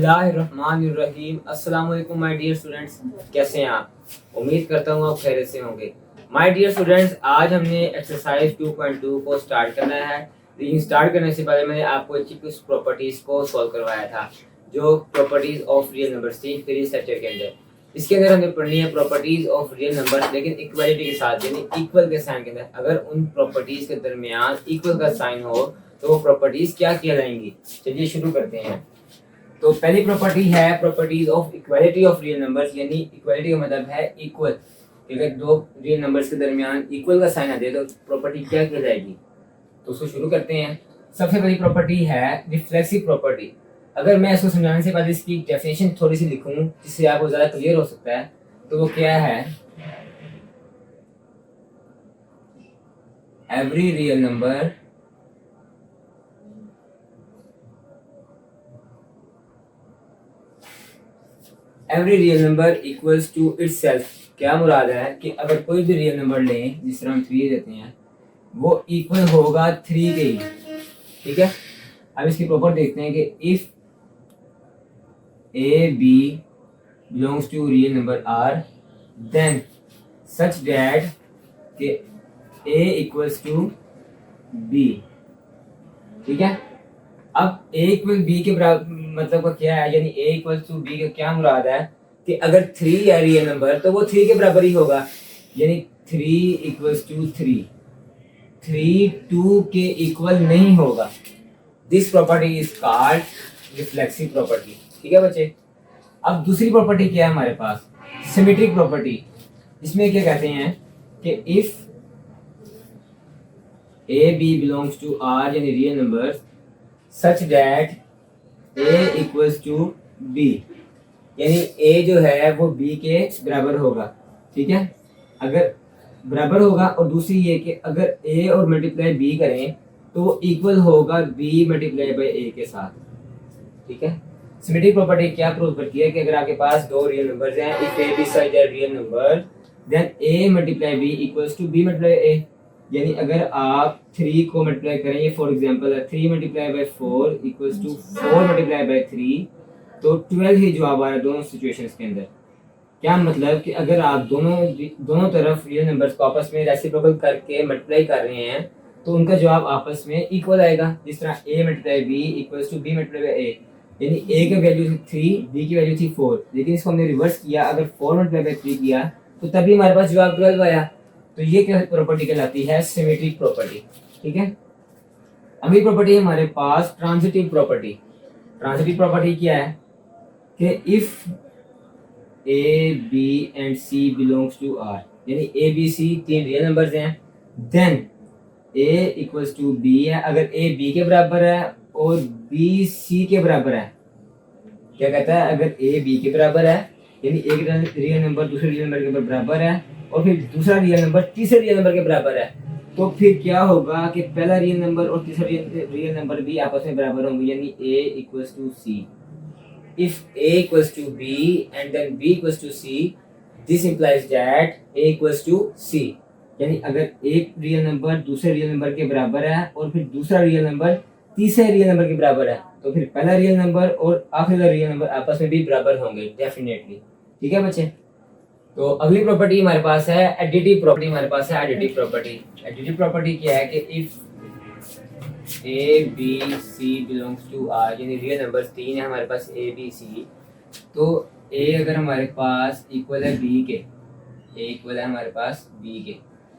बिस्मिल्लाहिर्रहमानिर्रहीम। अस्सलाम वालेकुम माय डियर स्टूडेंट्स, कैसे हैं आप? उम्मीद करता हूँ आप खैरियत से होंगे। माय डियर स्टूडेंट्स, आज हमने एक्सरसाइज 2.2 को स्टार्ट करना है। लेकिन स्टार्ट करने से पहले मैंने आपको कुछ प्रॉपर्टीज को सॉल्व करवाया था, जो प्रॉपर्टीज ऑफ रियल नंबर्स थी फिर इस लेक्चर के अंदर। इसके अंदर हमें पढ़नी है प्रॉपर्टीज ऑफ रियल नंबर, लेकिन इक्वालिटी के साथ, यानी इक्वल के साइन के अंदर। अगर उन प्रॉपर्टीज के दरमियान इक्वल का साइन हो तो वो प्रॉपर्टीज क्या कहलाएंगी। चलिए शुरू करते हैं। तो पहली प्रॉपर्टी है properties of equality of real numbers, यानी इक्वालिटी का मतलब है इक्वल। अगर दो रियल नंबर्स के दरमियान इक्वल का साइन आ जाए तो प्रॉपर्टी क्या कहलाएगी। तो उसको शुरू करते हैं। सबसे पहली प्रॉपर्टी है रिफ्लेक्सिव प्रॉपर्टी। अगर मैं इसको समझाने से पहले इसकी डेफिनेशन थोड़ी सी लिखूं जिससे आपको ज़्यादा क्लियर हो सकता है, तो वो क्या है, every real number equals to itself. क्या मुराद है कि अगर कोई भी रियल नंबर लें, जिस तरह हम 3 देते हैं, वो इक्वल होगा 3 के ही। ठीक है, अब इसकी प्रॉपर देखते हैं कि if A B belongs to real number R then such that कि ए इक्वल्स टू बी। ठीक है, अब ए इक्वल बी के बराबर मतलब का क्या है, यानी ए इक्वल टू बी का क्या मुराद है कि अगर 3 है रियल नंबर तो वो 3 के बराबर ही होगा, यानी 3 इक्वल्स टू 3 2 के इक्वल नहीं होगा। This property is called reflexive property. ठीक है बच्चे, अब दूसरी प्रॉपर्टी क्या है हमारे पास, सिमेट्रिक प्रॉपर्टी। इसमें क्या कहते हैं कि if A B belongs to R, यानी real numbers, such that A equals to B, यानी ए जो है वो बी के बराबर होगा। ठीक है, अगर बराबर होगा, और दूसरी ये कि अगर ए और मल्टीप्लाई बी करें तो वो इक्वल होगा बी मल्टीप्लाई बाई ए के साथ। ठीक है, सिमेट्रिक प्रॉपर्टी क्या प्रूव करती है कि अगर आपके पास दो रियल नंबर्स हैं, if A B such that real number then A multiply B equals to B multiply A, यानी अगर आप 3 को मल्टीप्लाई करेंगे, for example 3 multiply by 4 equals to 4 multiply by 3, तो 12 ही जवाब आ रहा है दोनों सिचुएशंस के अंदर। क्या मतलब कि अगर आप दोनों तरफ रियल नंबर्स को आपस में रेसिप्रोकल करके मल्टीप्लाई कर रहे हैं तो उनका जवाब आपस में इक्वल आएगा। जिस तरह a multiply b equals to b multiply by a, यानी a की वैल्यू थी 3, b की वैल्यू थी 4, लेकिन इसको हमने रिवर्स किया, अगर 4 मल्टीप्लाई बाई 3 किया तो तभी हमारे पास जवाब 12 आया। तो ये क्या प्रॉपर्टी कहलाती है, सिमेट्रिक प्रॉपर्टी। ठीक है, अगली प्रॉपर्टी है हमारे पास ट्रांजिटिव प्रॉपर्टी। ट्रांजिटिव प्रॉपर्टी क्या है कि if A B and C belongs to R, यानी A B C 3 real numbers हैं, then A equals to B है। अगर ए बी के बराबर है और बी सी के बराबर है, क्या कहता है, अगर ए बी के बराबर है, यानी एक रियल नंबर दूसरे रियल नंबर के बराबर है, और फिर दूसरा रियल नंबर तीसरे रियल नंबर के बराबर है, तो फिर क्या होगा कि पहला रियल नंबर और तीसरा रियल नंबर भी आपस में बराबर होंगे, यानी a equals to c। If a equals to b and then b equals to c, this implies that a equals to c, यानी अगर एक रियल नंबर दूसरे रियल नंबर के बराबर है और फिर दूसरा रियल नंबर तीसरे रियल नंबर के बराबर है, तो फिर पहला रियल नंबर और आखिरी रियल नंबर आपस में भी बराबर होंगे डेफिनेटली। ठीक है बच्चे, तो अगली प्रॉपर्टी हमारे पास है एडिटिव प्रॉपर्टी। हमारे पास है एडिटिव प्रॉपर्टी। एडिटिव प्रॉपर्टी क्या है कि if A B C belongs to R, यानी रियल नंबर्स 3 है हमारे पास ए बी सी, तो ए अगर हमारे पास इक्वल है बी के, ए इक्वल है हमारे पास बी के,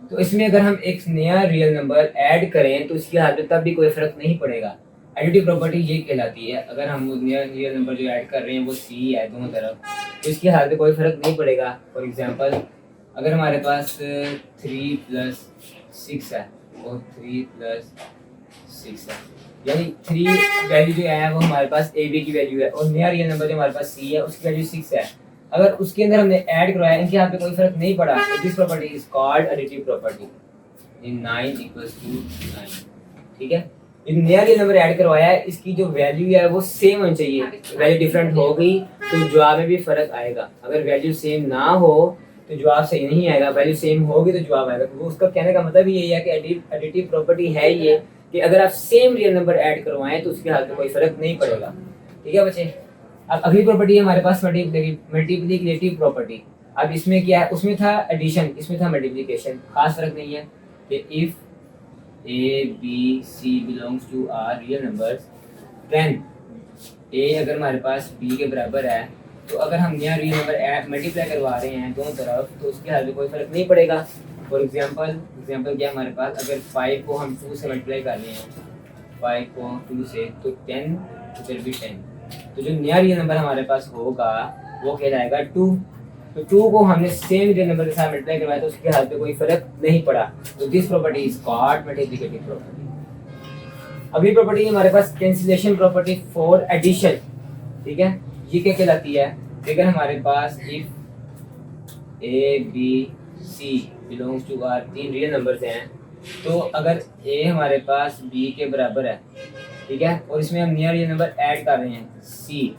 तो इसमें अगर हम एक नया रियल नंबर ऐड करें तो इसकी हालत में तब भी कोई फर्क नहीं पड़ेगा। एडिटिव प्रॉपर्टी ये कहलाती है, अगर हम वो नया रियल नंबर जो ऐड कर रहे हैं वो सी है दोनों तरफ, तो इसकी हालत में कोई फर्क नहीं पड़ेगा। फॉर एग्जांपल अगर हमारे पास 3 प्लस 6 है और 3 प्लस 6 है, यानी 3 वैल्यू जो है वो हमारे पास ए बी की वैल्यू है, और नया रियल नंबर जो हमारे पास सी है उसकी वैल्यू 6 है। अगर उसके अंदर हमने ऐड करवाया, इनके यहाँ पे कोई फर्क नहीं पड़ा, तो this property is called additive property. In 9 equals to 9। ठीक है, इन नया रियल नंबर ऐड करवाया है, इसकी जो वैल्यू है वो सेम होनी चाहिए। वैल्यू डिफरेंट हो गई तो जवाब में भी फर्क आएगा। अगर वैल्यू सेम ना हो तो जवाब सही नहीं आएगा, वैल्यू सेम होगी तो जवाब आएगा। तो उसका कहने का मतलब यही है कि एडिटिव प्रॉपर्टी है ये कि अगर आप सेम रियल नंबर ऐड करवाएं तो उसके हाल में कोई फर्क नहीं पड़ेगा। ठीक है बच्चे, अब अगली प्रॉपर्टी है हमारे पास मल्टीप्लिकेटिव प्रॉपर्टी। अब इसमें क्या है, उसमें था एडिशन, इसमें था मल्टीप्लिकेशन, खास फर्क नहीं है कि if A B C belongs to R real numbers then A अगर हमारे पास बी के बराबर है, तो अगर हम यहाँ रियल नंबर मल्टीप्लाई करवा रहे हैं दोनों तरफ, तो उसके हाल में कोई फर्क नहीं पड़ेगा। फॉर एग्जांपल क्या हमारे पास अगर 5 को हम 2 से मल्टीप्लाई कर रहे हैं, 5 को 2 से, तो 10 तो फिर भी 10, तो जो नया रियल नंबर हमारे पास होगा वो कहलाएगा 2। तो 2 को हमने सेम रियल नंबर के साथ मल्टीप्लाई करवाया, तो उसके हाल पे कोई फर्क नहीं पड़ा। तो this property is called multiplicative property. अगली प्रॉपर्टी हमारे पास कैंसिलेशन प्रॉपर्टी फॉर एडिशन। ठीक है, ये क्या कहलाती है, अगर हमारे पास if A B C belongs to R 3 real numbers हैं, तो अगर ए हमारे पास बी के बराबर है, ठीक है, और इसमें हम नया रियल नंबर ऐड कर रहे हैं सी,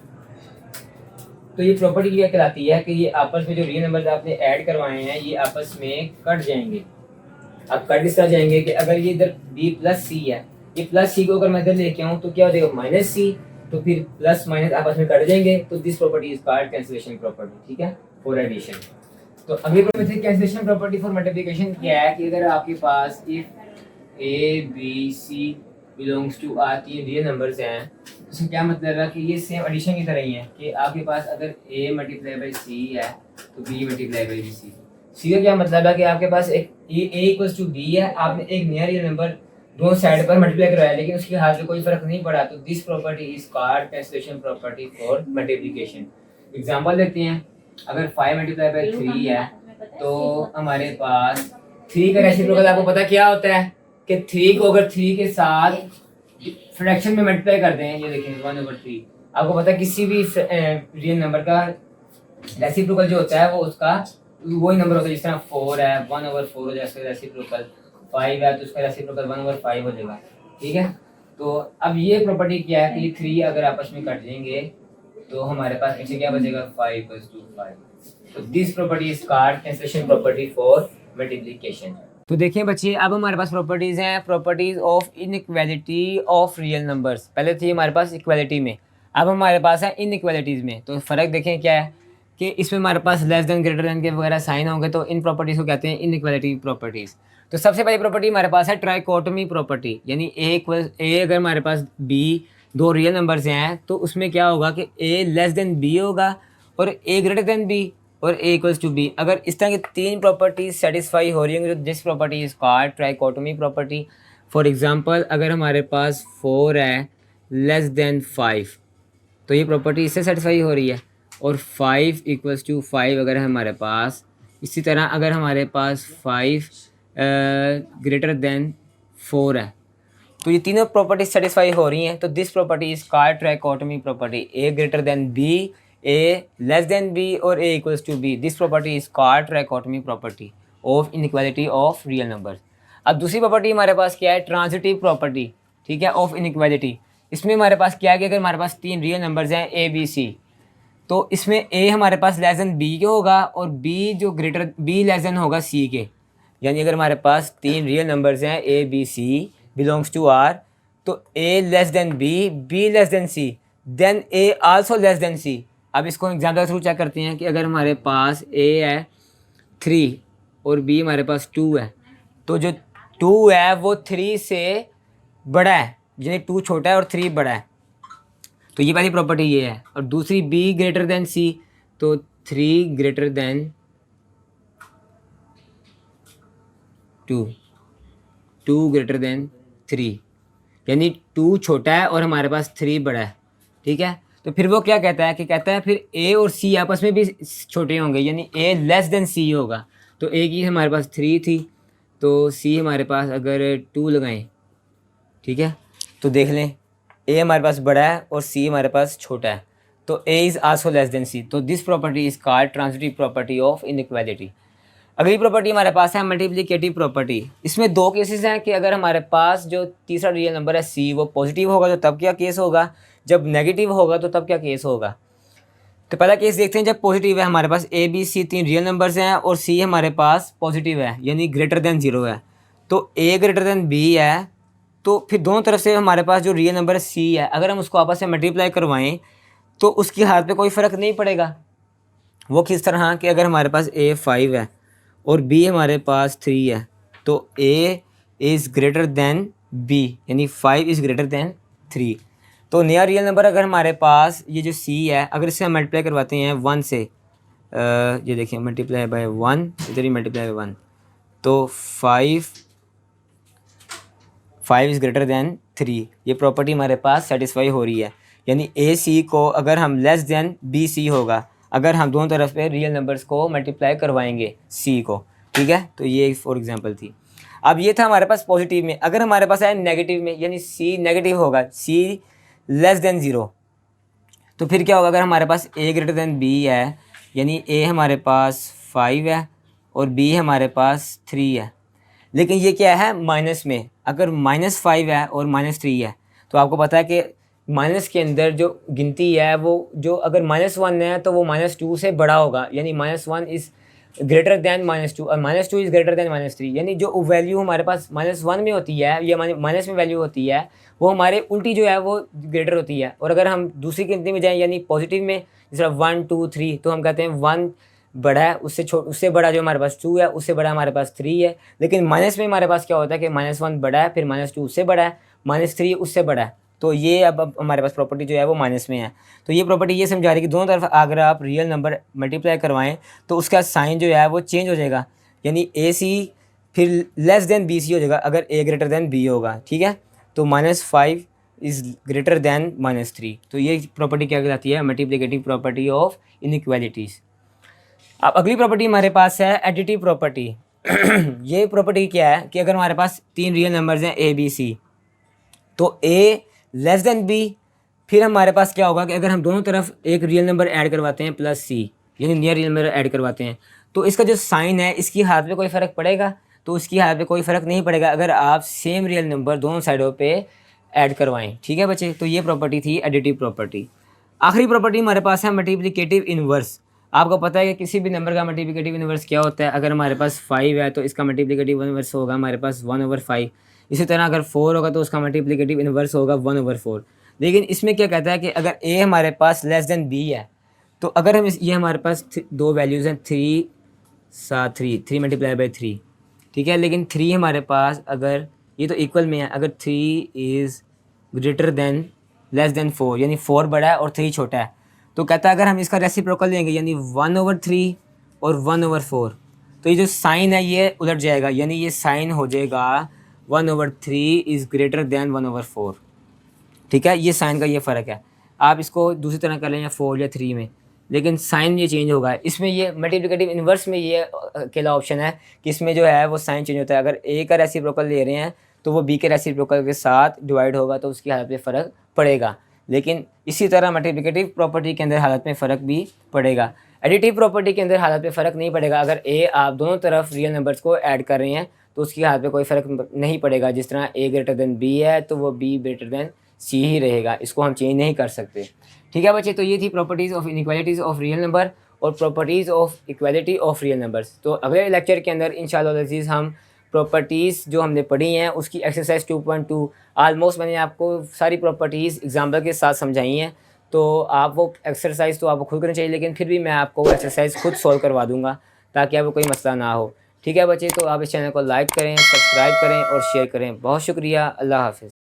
तो ये प्रॉपर्टी क्या कहलाती है कि ये आपस में जो रियल नंबर्स आपने ऐड करवाए हैं ये आपस में कट जाएंगे। अब कट इस तरह जाएंगे कि अगर ये इधर बी प्लस सी है, ये प्लस सी को अगर मैं इधर लेके आऊँ तो क्या हो जाएगा माइनस सी, तो फिर प्लस माइनस आपस में कट जाएंगे। तो this property is called cancellation property. ठीक है, फॉर एडिशन। तो अगली property cancellation property for multiplication क्या है कि अगर आपके पास if A B C belongs to R 3 real numbers हैं, इसका क्या मतलब है कि ये सेम एडिशन की तरह ही है कि आपके पास अगर a मल्टीप्लाई बाई सी है तो b मल्टीप्लाई बाई सी। सी का क्या मतलब है कि आपके पास एक a इक्वल्स टू b है, आपने एक नया रियल नंबर दोनों साइड पर मल्टीप्लाई करवाया लेकिन उसके हाथ में कोई फर्क नहीं पड़ा। तो this property is called cancellation property for multiplication. Example देखते हैं, अगर 5 मल्टीप्लाई बाई 3 है तो हमारे पास 3 का रेसिप्रोकल आपको पता क्या होता है कि 3 को अगर 3 के साथ फ्रैक्शन में मल्टीप्लाई करते हैं, ये देखें 1/3, आपको पता है किसी भी रियल नंबर का रेसिप्रोकल जो होता है वो उसका वही नंबर होता है। जिस तरह 4 है 1/4 हो जाएगा इसका रेसिप्रोकल, 5 है तो उसका रेसिप्रोकल 1/5 हो जाएगा। ठीक है, तो अब ये प्रॉपर्टी क्या है कि 3 अगर आपस में कट जाएंगे तो हमारे पास नीचे क्या बचेगा 5/5। तो this property is called cancellation property for multiplication. तो देखिए बच्चे, अब हमारे पास प्रॉपर्टीज़ हैं, properties of inequality of real numbers. पहले थी हमारे पास इक्वालिटी में, अब हमारे पास है इनइक्वालिटीज़ में। तो फ़र्क देखें क्या है कि इसमें हमारे पास लेस देन ग्रेटर देन के वगैरह साइन होंगे, तो इन प्रॉपर्टीज़ को कहते हैं इनइक्वालिटी प्रॉपर्टीज़। तो सबसे पहली प्रॉपर्टी हमारे पास है ट्राइकोटमी प्रॉपर्टी, यानी ए अगर हमारे पास बी 2 रियल नंबर्स हैं तो उसमें क्या होगा कि ए लेस देन बी होगा और ए ग्रेटर देन बी और ए इक्वल्स टू बी। अगर इस तरह की 3 प्रॉपर्टीज सेटिस्फाई हो रही होंगी तो this property is called trichotomy property. For example अगर हमारे पास 4 है लेस देन 5 तो ये प्रॉपर्टी इससे सेटिस्फाई हो रही है, और 5 इक्वल्स टू 5 अगर है हमारे पास। इसी तरह अगर हमारे पास 5 ग्रेटर देन 4 है तो ये तीनों प्रॉपर्टीज सेटिस्फाई हो रही हैं, तो this property is called trichotomy property. A greater than B, A less than B और A equals to B. This property is called trichotomy property of inequality of real numbers. अब दूसरी property हमारे पास क्या है, ट्रांजिटिव प्रॉपर्टी, ठीक है, of inequality. इसमें हमारे पास क्या है कि अगर हमारे पास 3 रियल नंबर्स हैं ए बी सी, तो इसमें ए हमारे पास लेस देन बी के होगा और बी जो ग्रेटर बी लेस देन होगा सी के। यानी अगर हमारे पास 3 रियल नंबर्स हैं A B C belongs to R, तो A less than B, B less than C, then A also less than C. अब इसको एग्जाम्पल के थ्रू चेक करते हैं कि अगर हमारे पास ए है 3 और बी हमारे पास 2 है, तो जो 2 है वो 3 से बड़ा है, यानी 2 छोटा है और 3 बड़ा है। तो ये पहली प्रॉपर्टी ये है। और दूसरी बी ग्रेटर देन सी, तो 3 ग्रेटर देन 2, 2 ग्रेटर देन 3, यानी 2 छोटा है और हमारे पास 3 बड़ा है। ठीक है, तो फिर वो क्या कहता है कि कहता है फिर ए और सी आपस में भी छोटे होंगे, यानी ए लेस देन सी होगा। तो ए की हमारे पास 3 थी तो सी हमारे पास अगर 2 लगाएं, ठीक है, तो देख लें ए हमारे पास बड़ा है और सी हमारे पास छोटा है, तो A is also less than C. तो this property is called transitive property of inequality. अगली प्रॉपर्टी हमारे पास है मल्टीप्लिकेटिव प्रॉपर्टी। इसमें 2 केसेस हैं कि अगर हमारे पास जो तीसरा रियल नंबर है सी वो पॉजिटिव होगा तो तब क्या केस होगा, जब नेगेटिव होगा तो तब क्या केस होगा। तो पहला केस देखते हैं, जब पॉजिटिव है हमारे पास A B C 3 real numbers हैं और सी हमारे पास पॉजिटिव है यानी ग्रेटर देन 0 है, तो ए ग्रेटर देन बी है, तो फिर दोनों तरफ से हमारे पास जो रियल नंबर सी है अगर हम उसको आपस में मल्टीप्लाई करवाएं तो उसकी हालत पे कोई फ़र्क नहीं पड़ेगा। वो किस तरह कि अगर हमारे पास a 5 है और b हमारे पास 3 है, तो a is greater than b, यानी 5 इज़ ग्रेटर दैन 3। तो नया रियल नंबर अगर हमारे पास ये जो c है, अगर इसे हम मल्टीप्लाई करवाते हैं 1 से, ये देखिए मल्टीप्लाई बाय 1, इधर ही मल्टीप्लाई बाय 1, तो 5 इज़ ग्रेटर दैन 3, ये प्रॉपर्टी हमारे पास सेटिस्फाई हो रही है। यानी ए सी को अगर हम लेस दैन बी सी होगा अगर हम दोनों तरफ पे रियल नंबर्स को मल्टीप्लाई करवाएंगे सी को, ठीक है। तो ये फॉर एग्जांपल थी। अब ये था हमारे पास पॉजिटिव में। अगर हमारे पास है नेगेटिव में, यानी सी नेगेटिव होगा, सी लेस दैन 0, तो फिर क्या होगा? अगर हमारे पास ए ग्रेटर दैन बी है, यानी ए हमारे पास 5 है और बी हमारे पास 3 है, लेकिन ये क्या है? माइनस में। अगर -5 है और -3 है, तो आपको पता है कि माइनस के अंदर जो गिनती है वो जो अगर -1 है तो वो -2 से बड़ा होगा, यानी -1 इज़ ग्रेटर दैन -2 और -2 इज़ ग्रेटर दैन -3। यानी जो वैल्यू हमारे पास -1 में होती है या माइनस में वैल्यू होती है वो हमारे उल्टी जो है वो ग्रेटर होती है। और अगर हम दूसरी गिनती में जाएँ यानी पॉजिटिव में, जैसे 1 2 3, तो हम कहते हैं 1 बड़ा है, उससे बड़ा जो हमारे पास 2 है, उससे बड़ा हमारे पास 3 है। लेकिन माइनस में हमारे पास क्या होता है कि -1 बड़ा है, फिर -2 उससे बड़ा है, -3 उससे बड़ा है। तो ये अब हमारे पास प्रॉपर्टी जो है वो माइनस में है। तो ये प्रॉपर्टी ये समझा रही है कि दोनों तरफ अगर आप रियल नंबर मल्टीप्लाई करवाएं तो उसका साइन जो है वो चेंज हो जाएगा, यानी ए सी फिर लेस देन बी सी हो जाएगा अगर ए ग्रेटर देन बी होगा, ठीक है। तो -5 इज़ ग्रेटर दैन -3। तो ये प्रॉपर्टी क्या कहलाती है? Multiplicative property of inequalities. अब अगली प्रॉपर्टी हमारे पास है एडिटिव प्रॉपर्टी। ये प्रॉपर्टी क्या है कि अगर हमारे पास 3 रियल नंबर्स हैं ए बी सी, तो ए लेस देन बी, फिर हमारे पास क्या होगा कि अगर हम दोनों तरफ एक रियल नंबर ऐड करवाते हैं प्लस सी, यानी नियर रियल नंबर ऐड करवाते हैं, तो इसका जो साइन है इसकी हालत पे कोई फ़र्क पड़ेगा? तो उसकी हालत पे कोई फ़र्क नहीं पड़ेगा अगर आप सेम रियल नंबर दोनों साइडों पे ऐड करवाएं, ठीक है बच्चे। तो ये प्रॉपर्टी थी एडिटिव प्रॉपर्टी। आखिरी प्रॉपर्टी हमारे पास है मल्टीप्लिकेटिव इन्वर्स। आपको पता है कि किसी भी नंबर का मल्टीप्लिकेटिव इन्वर्स क्या होता है? अगर हमारे पास 5 है तो इसका मल्टीप्लिकेटिव इन्वर्स होगा हमारे पास 1/5। इसी तरह अगर 4 होगा तो उसका मल्टीप्लिकेटिव इन्वर्स होगा 1/4। लेकिन इसमें क्या कहता है कि अगर ए हमारे पास लेस देन बी है, तो अगर हम ये हमारे पास दो वैल्यूज़ हैं 3 साथ 3 मल्टीप्लाई बाई 3, ठीक है। लेकिन 3 हमारे पास अगर ये तो इक्वल में है, अगर 3 is greater than less than 4, यानी 4 बड़ा है और 3 छोटा है, तो कहता है अगर हम इसका रेसिप्रोकल लेंगे यानी 1/3 और 1/4, तो ये जो साइन है ये उलट जाएगा, यानी ये साइन हो जाएगा 1/3 इज़ ग्रेटर दैन 1/4, ठीक है। ये साइन का ये फ़र्क है। आप इसको दूसरी तरह कर लें या 4 या 3 में, लेकिन साइन ये चेंज होगा। इसमें ये मल्टीप्लिकेटिव इन्वर्स में ये अकेला ऑप्शन है कि इसमें जो है वो साइन चेंज होता है। अगर ए का रेसिप्रोकल ले रहे हैं तो वो बी के रेसिप्रोकल के साथ डिवाइड होगा, तो उसकी हालत में फ़र्क पड़ेगा। लेकिन इसी तरह मल्टीप्लिकेटिव प्रॉपर्टी के अंदर हालत में फ़र्क भी पड़ेगा। एडिटिव प्रॉपर्टी के अंदर हालत में फ़र्क नहीं पड़ेगा। अगर ए आप दोनों तरफ रियल नंबर्स को ऐड कर रहे हैं तो उसकी हालत में कोई फ़र्क नहीं पड़ेगा। जिस तरह ए ग्रेटर देन बी है तो वो बी ग्रेटर देन सी ही रहेगा, इसको हम चेंज नहीं कर सकते, ठीक है बच्चे। तो ये थी properties of inequalities of real number और properties of equality of real numbers. तो अगले लेक्चर के अंदर इंशाअल्लाह अज़ीज़ हम प्रॉपर्टीज़ जो हमने पढ़ी हैं उसकी एक्सरसाइज 2.2 ऑलमोस्ट मैंने आपको सारी प्रॉपर्टीज़ एग्जाम्पल के साथ समझाई हैं। तो आप वो एक्सरसाइज तो आपको खुद करनी चाहिए, लेकिन फिर भी मैं आपको वो एक्सरसाइज खुद सॉल्व करवा दूँगा ताकि आपको कोई मसला ना हो, ठीक है बच्चे। तो आप इस चैनल को लाइक करें, सब्सक्राइब करें और शेयर करें। बहुत शुक्रिया, अल्लाह हाफ़िज़।